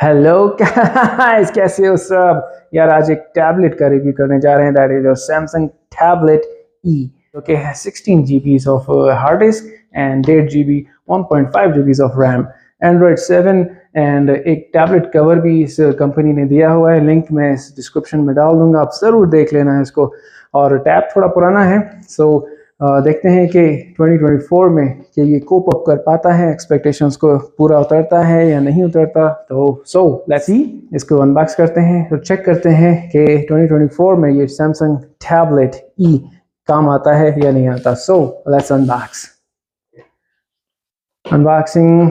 Hello guys, कैसे हो सब। यार आज एक टैबलेट का रिव्यू करने जा रहे हैं, that is your Samsung tablet E, जो कि है 16 GB of hard disk and 1.5 GB 1.5 GB of RAM, android 7 and एक टैबलेट कवर भी इस कंपनी ने दिया हुआ है। लिंक मैं इस डिस्क्रिप्शन में डाल दूंगा, आप ज़रूर देख लेना है इसको। और टैब थोड़ा पुराना है, सो देखते हैं कि 2024 में कि ये कोप अप कर पाता है, एक्सपेक्टेशंस को पूरा उतरता है या नहीं उतरता। तो लेट्स सी, इसको अनबॉक्स करते हैं और चेक करते हैं कि 2024 में ये सैमसंग टैबलेट ई काम आता है या नहीं आता। So let's unbox. अनबॉक्सिंग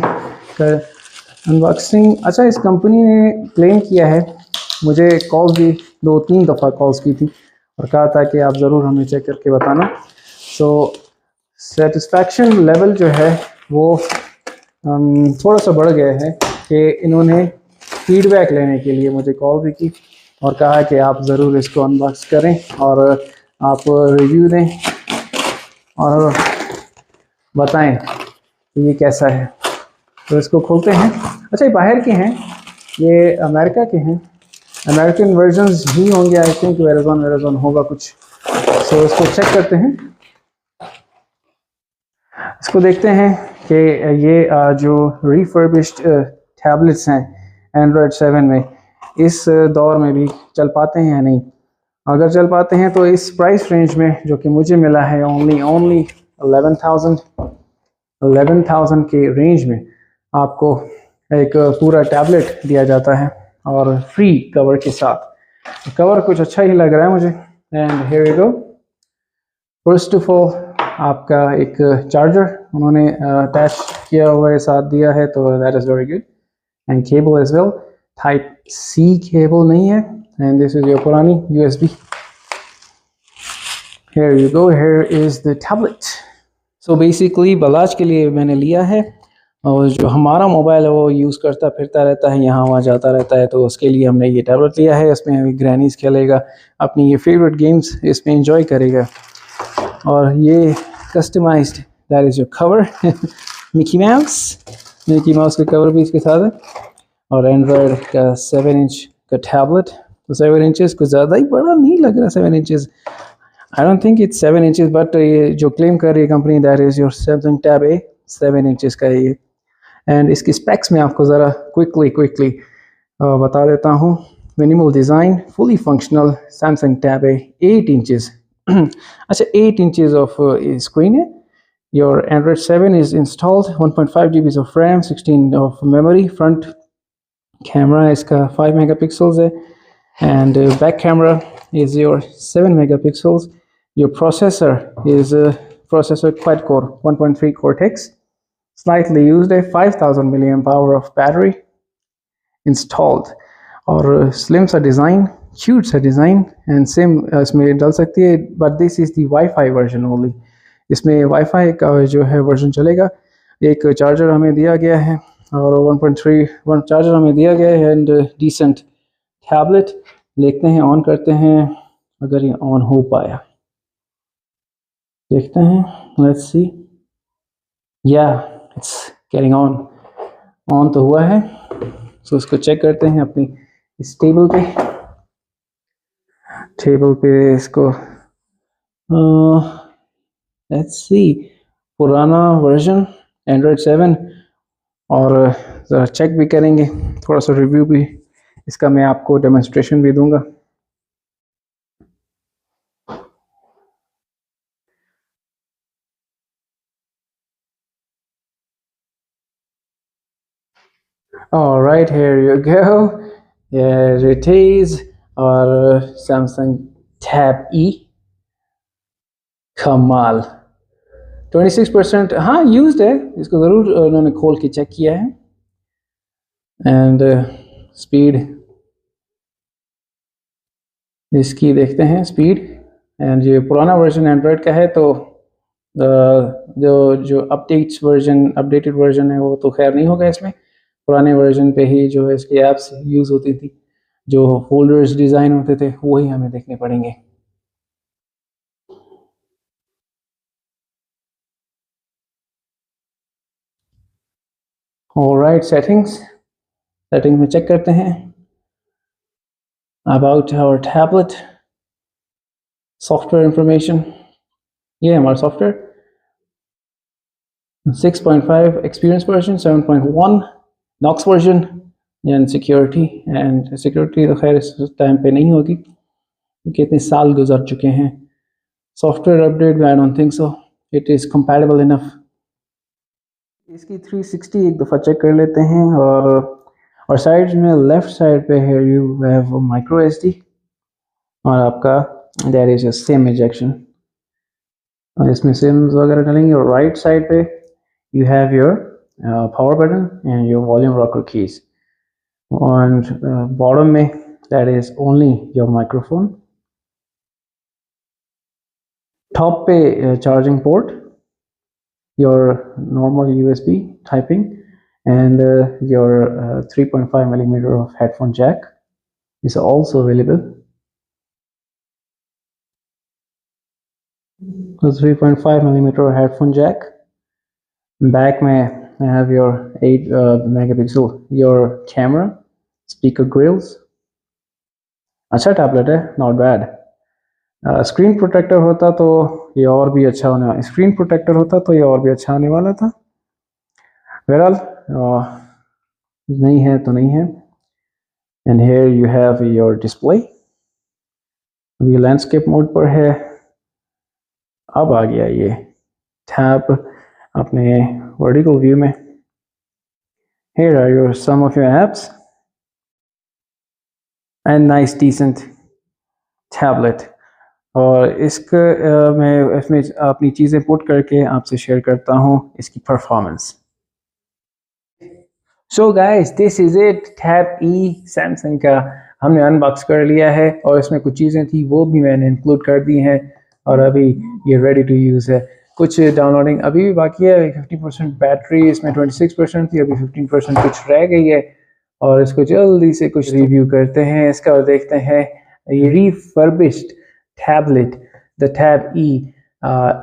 कर अनबॉक्सिंग। अच्छा, इस कंपनी ने क्लेम किया है, मुझे कॉल्स भी 2-3 दफ़ा कॉल्स की थी और कहा था कि आप ज़रूर हमें चेक करके बताना। सो सेटिस्फैक्शन लेवल जो है वो थोड़ा सा बढ़ गया है कि इन्होंने फीडबैक लेने के लिए मुझे कॉल भी की और कहा कि आप ज़रूर इसको अनबॉक्स करें और आप रिव्यू दें और बताएं कि ये कैसा है। तो इसको खोलते हैं। अच्छा, ये बाहर के हैं, ये अमेरिका के हैं, अमेरिकन वर्जन्स ही होंगे आई थिंक, वेराजोन होगा कुछ। सो इसको चेक करते हैं, इसको देखते हैं कि ये जो रिफर्बिश्ड टैबलेट्स हैं एंड्रॉयड 7 में, इस दौर में भी चल पाते हैं या नहीं। अगर चल पाते हैं तो इस प्राइस रेंज में जो कि मुझे मिला है ओनली 11,000 के रेंज में, आपको एक पूरा टैबलेट दिया जाता है और फ्री कवर के साथ। कवर कुछ अच्छा ही लग रहा है मुझे। And here you go. First of all आपका एक चार्जर उन्होंने अटैच किया हुआ है, साथ दिया है, तो that is very good. And cable as well, type C cable नहीं है। एंड दिस इज योर पुरानी USB. Here you go, here is the tablet. So basically बलाज के लिए मैंने लिया है, और जो हमारा मोबाइल है वो यूज़ करता फिरता रहता है, यहाँ वहाँ जाता रहता है, तो उसके लिए हमने ये टैबलेट लिया है। इसमें अभी ग्रैनीज खेलेगा, अपनी ये फेवरेट गेम्स इसमें एंजॉय करेगा। और ये customised, that is your cover Mickey Mouse का कवर भी इसके साथ है। और एंड्रॉयड का 7 इंच का टैबलेट, तो 7 इंचेस कुछ ज़्यादा ही बड़ा नहीं लग रहा। 7 inches, I don't think it's 7 inches, but ये जो क्लेम कर रही है company, that is your Samsung tab A, 7 inches का है ये। एंड इसकी स्पेक्स में आपको ज़रा क्विकली बता देता हूँ। Minimal design, fully functional Samsung tab है, 8 इंचेस। अच्छा, 8 इंचेस ऑफ स्क्रीन है। Your Android 7 is installed, 1.5 GB of RAM, 16 of memory. Front camera इसका 5 megapixels है, and back camera is your 7 megapixels. Your processor is processor quad-core 1.3 Cortex, slightly used है, 5000 milliamp hour of battery installed। और slim सा design, cute सा design, and SIM इसमें डल सकती है, but this is the wifi version only. इसमें wifi का जो है वर्जन चलेगा। एक चार्जर हमें दिया गया है और 1.3 चार्जर हमें दिया गया है, एंड डिसेंट टैबलेट। देखते हैं, ऑन करते हैं, अगर ये ऑन हो पाया देखते हैं। लेट्स सी, या इट्स गेटिंग ऑन तो हुआ है। सो इसको चेक करते हैं अपनी इस टेबल पे इसको। लेट्स सी, पुराना वर्जन एंड्रॉयड 7, और ज़रा चेक भी करेंगे, थोड़ा सा रिव्यू भी इसका मैं आपको डेमोन्स्ट्रेशन भी दूंगा। Alright, here you go. Here it is, और सैमसंग टैब ई, कमाल। 26% हाँ यूज्ड है, इसको ज़रूर उन्होंने खोल के चेक किया है। एंड स्पीड इसकी देखते हैं, स्पीड। एंड ये पुराना वर्जन एंड्रॉयड का है, तो जो अपडेटेड वर्जन है वो तो खैर नहीं होगा इसमें। पुराने वर्जन पे ही जो है इसकी ऐप्स यूज़ होती थी, जो फोल्डर्स डिज़ाइन होते थे वही हमें देखने पड़ेंगे। ऑलराइट, सेटिंग्स, सेटिंग में चेक करते हैं। About our tablet, software information, ये हमारा software 6.5 experience version, 7.1 Knox version and security. And security तो खैर इस टाइम पे नहीं होगी क्योंकि इतने साल गुजर चुके हैं। Software update, I don't think so it is compatible enough. इसकी 360 एक दफ़ा चेक कर लेते हैं। और साइड में लेफ्ट साइड पे है यू हैव माइक्रो एसडी और आपका there is a SIM ejection, इसमें सिम्स वगैरह डालेंगे। और राइट साइड पे you have your power button and your volume rocker keys, and bottom में that is only your microphone, top पे charging port, your normal USB typing, and your 3.5 millimeter of headphone jack is also available. So 3.5 millimeter headphone jack. Back में I have your 8 megapixel your camera, speaker grills. अच्छा tablet है, not bad. Screen protector होता तो ये और भी अच्छा होने वाला, स्क्रीन प्रोटेक्टर होता तो ये और भी अच्छा होने वाला था। बहरहाल नहीं है तो नहीं है। And here you have your display, अभी लैंडस्केप मोड पर है। अब आ गया ये टैब अपने वर्टिकल व्यू में। Here are your some of your apps and nice decent tablet. और मैं इसमें अपनी चीज़ें पुट करके आपसे शेयर करता हूँ इसकी performance. So guys this is it, tab E Samsung का हमने अनबॉक्स कर लिया है और इसमें कुछ चीज़ें थी वो भी मैंने इंक्लूड कर दी हैं और अभी ये रेडी टू यूज़ है। कुछ डाउनलोडिंग अभी भी बाकी है, 50% बैटरी, इसमें 26% थी, अभी 15% कुछ रह गई है। और इसको जल्दी से कुछ रिव्यू करते हैं इसका और देखते हैं ये refurbished tablet, the Tab E,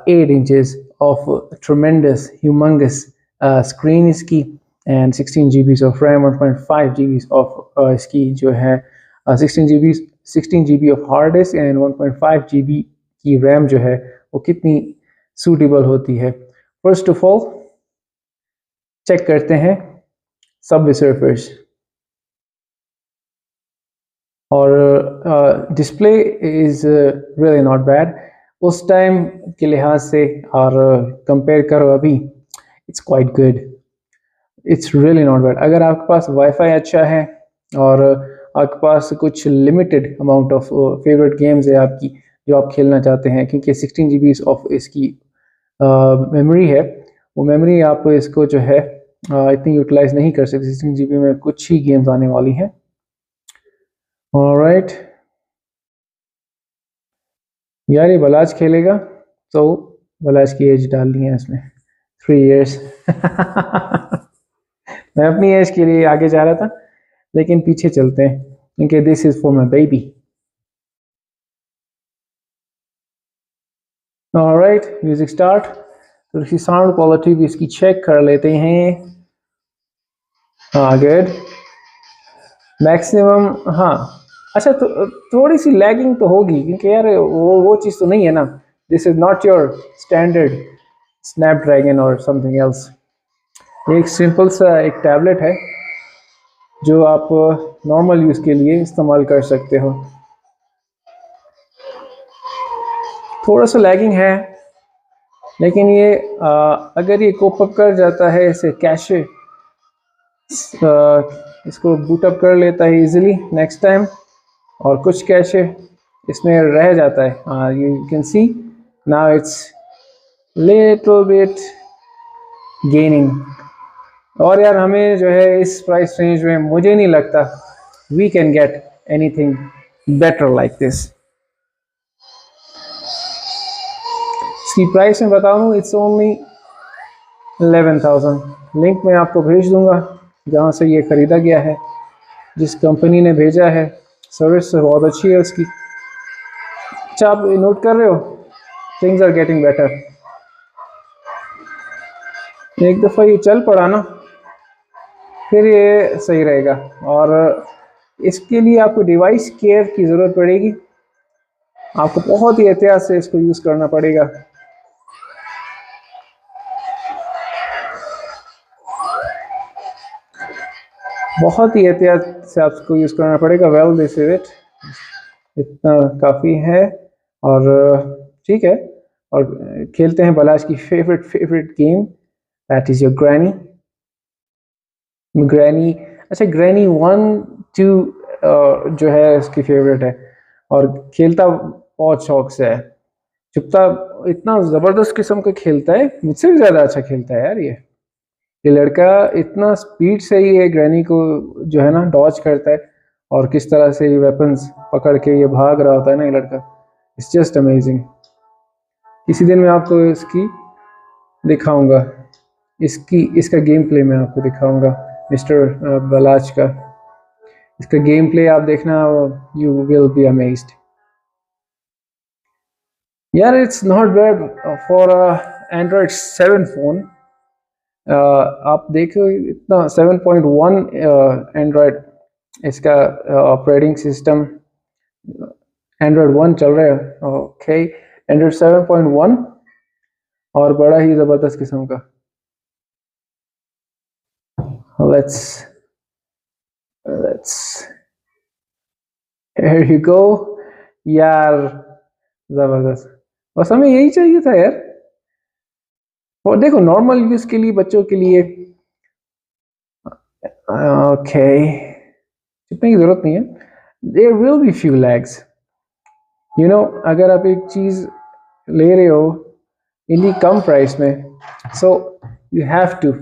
8 inches of tremendous, humongous screen इसकी, and 16 GB of RAM, 1.5 GB of इसकी जो है 16 GB of hard disk and 1.5 GB की RAM जो है वो कितनी सूटेबल होती है। फर्स्ट ऑफ ऑल चेक करते हैं सबवे सर्फर्स और display is really not bad उस टाइम के लिहाज से, और कंपेयर करो अभी, it's quite good, it's really not bad. अगर आपके पास वाईफाई अच्छा है और आपके पास कुछ limited amount of favourite games है आपकी जो आप खेलना चाहते हैं, क्योंकि 16 GB ऑफ इसकी मेमोरी है, वो मेमोरी आप इसको जो है इतनी यूटिलाइज नहीं कर सकते। 16 GB में कुछ ही गेम्स आने वाली हैं। ऑलराइट यार, ये बलाज खेलेगा तो बलाज की एज डालनी है इसमें 3 years। मैं अपनी एज के लिए आगे जा रहा था लेकिन पीछे चलते हैं क्योंकि this is for my baby. Alright, music start. तो इसकी साउंड क्वालिटी भी इसकी चेक कर लेते हैं। हाँ गुड, मैक्सिमम। हाँ अच्छा, तो थोड़ी सी लैगिंग तो होगी क्योंकि यार वो चीज़ तो नहीं है ना, this is not your standard Snapdragon और समथिंग एल्स। एक सिंपल सा एक टैबलेट है जो आप नॉर्मल यूज़ के लिए इस्तेमाल कर सकते हो। थोड़ा सा लैगिंग है लेकिन ये अगर ये कोप अप कर जाता है इसे कैशे, इसको बूट अप कर लेता है इजीली नेक्स्ट टाइम, और कुछ कैशे इसमें रह जाता है। You can see now it's little bit gaining. और यार हमें जो है इस प्राइस रेंज में मुझे नहीं लगता we can get anything better like this. इसकी प्राइस मैं बताऊँ, इट्स ओनली 11,000। लिंक मैं आपको भेज दूंगा जहाँ से ये ख़रीदा गया है, जिस कंपनी ने भेजा है। सर्विस बहुत अच्छी है उसकी। अच्छा, आप नोट कर रहे हो, थिंग्स आर गेटिंग बेटर। एक दफ़ा ये चल पड़ा ना फिर ये सही रहेगा। और इसके लिए आपको डिवाइस केयर की ज़रूरत पड़ेगी, आपको बहुत ही एहतियात से इसको यूज़ करना पड़ेगा। बहुत ही एहतियात से आपको यूज़ करना पड़ेगा। वेल दिस इज इट, इतना काफ़ी है। और ठीक है, और खेलते हैं बलाश की favourite game, that is your granny. Granny, अच्छा ग्रैनी 1 2 जो है इसकी फेवरेट है, और खेलता बहुत शौक से है। चुपता इतना ज़बरदस्त किस्म का खेलता है, मुझसे भी ज़्यादा अच्छा खेलता है यार ये लड़का इतना स्पीड से ही ये ग्रैनी को जो है ना डॉज करता है, और किस तरह से ये वेपन्स पकड़ के ये भाग रहा होता है ना ये लड़का, इट्स जस्ट अमेजिंग। किसी दिन मैं आपको इसकी दिखाऊंगा, इसका गेम प्ले मैं आपको दिखाऊंगा, मिस्टर बलाज का। इसका गेम प्ले आप देखना, यू विल बी अमेज्ड यार। It's not bad for Android 7 phone. आप देखो इतना 7.1 एंड्रॉयड इसका ऑपरेटिंग सिस्टम, एंड्रॉयड 1 चल रहा है। ओके, एंड्रॉयड 7.1 और बड़ा ही ज़बरदस्त किस्म का। लेट्स लेट्स हियर यू गो यार, ज़बरदस्त। बस हमें यही चाहिए था यार। और देखो नॉर्मल यूज़ के लिए बच्चों के लिए ओके चिपने की ज़रूरत नहीं है। There will be few lags, you know, अगर आप एक चीज़ ले रहे हो इतनी कम प्राइस में, so you have to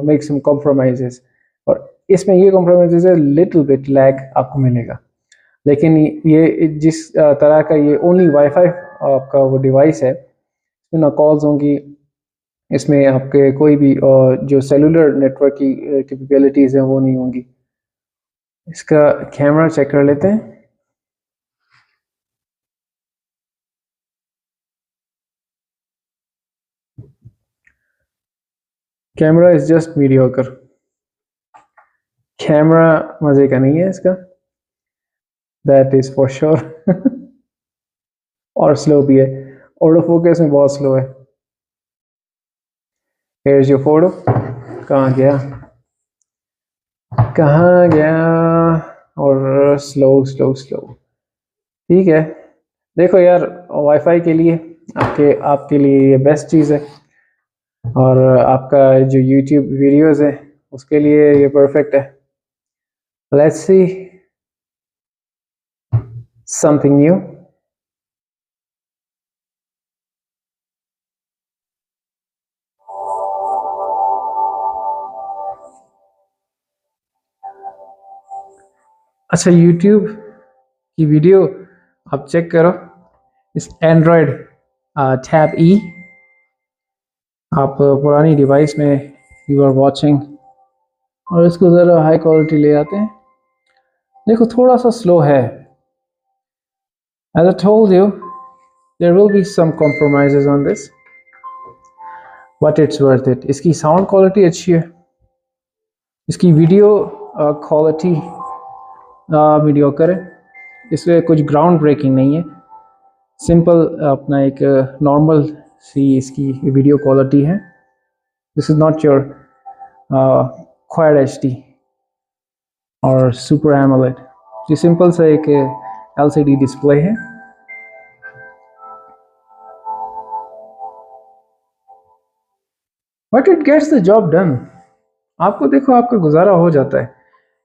make some compromises, और इसमें ये कॉम्प्रोमाइजेस है, लिटिल बिट लैग आपको मिलेगा। लेकिन ये जिस तरह का ये ओनली वाईफाई आपका वो डिवाइस है, इसमें ना कॉल्स होंगी, इसमें आपके कोई भी जो सेलुलर नेटवर्क की कैपेबिलिटीज़ हैं वो नहीं होंगी। इसका कैमरा चेक कर लेते हैं। Camera is just mediocre, camera मज़े का नहीं है इसका, दैट इज़ फॉर श्योर। और स्लो भी है, ऑटो फोकस में बहुत स्लो है। हेयर इज योर फोटो, कहाँ गया कहाँ गया, और स्लो स्लो स्लो, ठीक है। देखो यार, वाईफाई के लिए आपके लिए ये बेस्ट चीज़ है, और आपका जो यूट्यूब वीडियोस है उसके लिए ये परफेक्ट है। Let's see something new. अच्छा, यूट्यूब की वीडियो आप चेक करो, इस एंड्रॉयड टैब ई, आप पुरानी डिवाइस में यू आर वॉचिंग, और इसको ज़रा हाई क्वालिटी ले आते हैं। देखो थोड़ा सा स्लो है, as I told you there will be some compromises on this, but it's worth it. इसकी साउंड क्वालिटी अच्छी है, इसकी वीडियो क्वालिटी मीडियोकर है, इसमें कुछ ग्राउंड ब्रेकिंग नहीं है, सिंपल अपना एक नॉर्मल सी इसकी वीडियो क्वालिटी है। This is not your quad HD और सुपर एमोलेड, ये सिंपल सा एक एलसीडी डिस्प्ले है। But it gets the job done. आपको देखो आपका गुजारा हो जाता है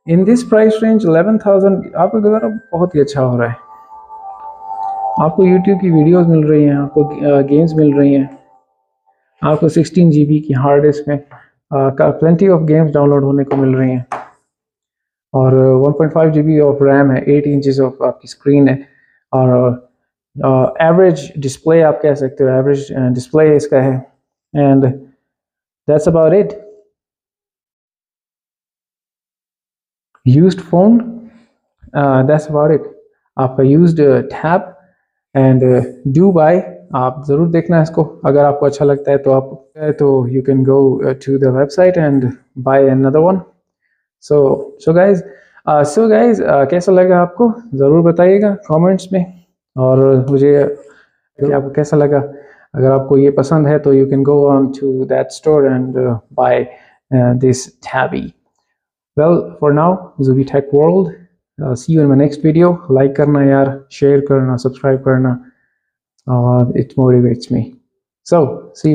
इन दिस प्राइस रेंज 11,000, आपका गुजारा बहुत ही अच्छा हो रहा है। आपको यूट्यूब की वीडियोस मिल रही हैं, आपको गेम्स मिल रही हैं, आपको 16 GB की हार्ड डिस्क में प्लेंटी ऑफ गेम्स डाउनलोड होने को मिल रही हैं, और 1.5 GB ऑफ रैम है, 8 इंचेस ऑफ आपकी स्क्रीन है, और एवरेज डिस्प्ले आप कह सकते हो, एवरेज डिस्प्ले इसका है, and that's about it. Used phone, that's about it. आपका used tab, and do buy, आप ज़रूर देखना इसको, अगर आपको अच्छा लगता है तो आप, तो you can go to the website and buy another one. So guys कैसा लगा आपको ज़रूर बताइएगा कमेंट्स में। और मुझे कि आपको कैसा लगा। अगर आपको ये पसंद है तो you can go on to that store and buy this tabby. Well for now Zubi tech world, see you in my next video. Like करना यार, शेयर करना, सब्सक्राइब करना, it motivates me. So see you.